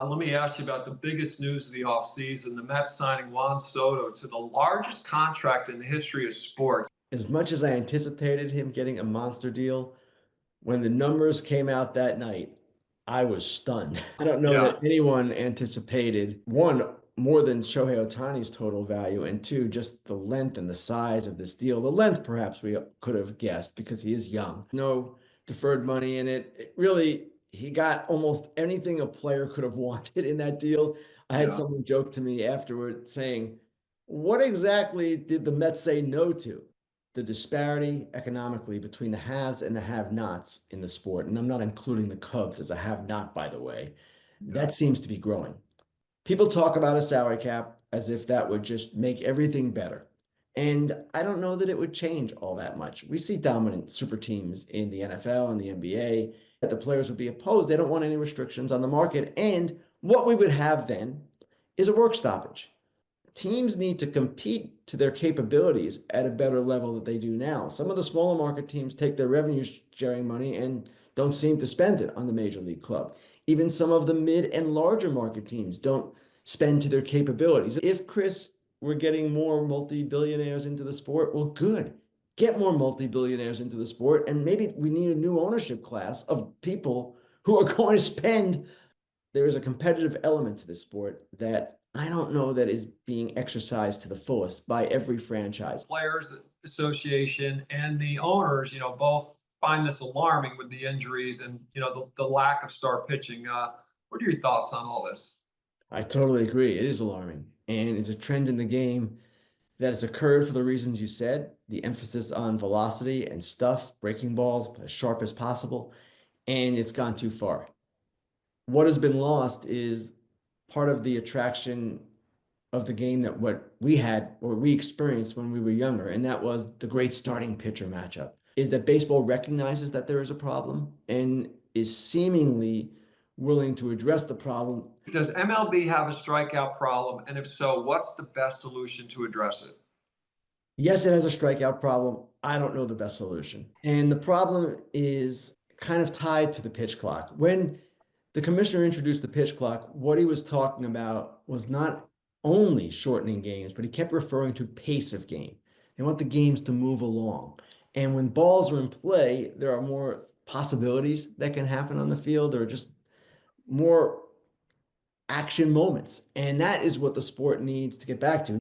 Let me ask you about the biggest news of the offseason, the Mets signing Juan Soto to the largest contract in the history of sports. As much as I anticipated him getting a monster deal, when the numbers came out that night, I was stunned. I don't know that Yeah. anyone anticipated, one, more than Shohei Ohtani's total value, and two, just the length and the size of this deal. The length, perhaps we could have guessed because he is young. No deferred money in it. Really, he got almost anything a player could have wanted in that deal. I had Yeah. someone joke to me afterward saying, what exactly did the Mets say no to? The disparity economically between the haves and the have-nots in the sport, and I'm not including the Cubs as a have-not, by the way, Yeah. that seems to be growing. People talk about a salary cap as if that would just make everything better. And I don't know that it would change all that much. We see dominant super teams in the NFL and the NBA that the players would be opposed. They don't want any restrictions on the market. And what we would have then is a work stoppage. Teams need to compete to their capabilities at a better level than they do now. Some of the smaller market teams take their revenue sharing money and don't seem to spend it on the major league club. Even some of the mid and larger market teams don't spend to their capabilities. If Chris were getting more multi-billionaires into the sport, well, good. Get more multi-billionaires into the sport, and maybe we need a new ownership class of people who are going to spend. There is a competitive element to this sport that I don't know that is being exercised to the fullest by every franchise. Players Association and the owners, both find this alarming with the injuries and, the lack of star pitching. What are your thoughts on all this? I totally agree. It is alarming. And it's a trend in the game that has occurred for the reasons you said, the emphasis on velocity and stuff, breaking balls as sharp as possible, and it's gone too far. What has been lost is part of the attraction of the game that what we had or we experienced when we were younger, and that was the great starting pitcher matchup. Is that baseball recognizes that there is a problem and is seemingly willing to address the problem. Does MLB have a strikeout problem? And if so, what's the best solution to address it? Yes, it has a strikeout problem. I don't know the best solution. And the problem is kind of tied to the pitch clock. When the commissioner introduced the pitch clock, what he was talking about was not only shortening games, but he kept referring to pace of game. They want the games to move along. And when balls are in play, there are more possibilities that can happen on the field. There are just more action moments. And that is what the sport needs to get back to.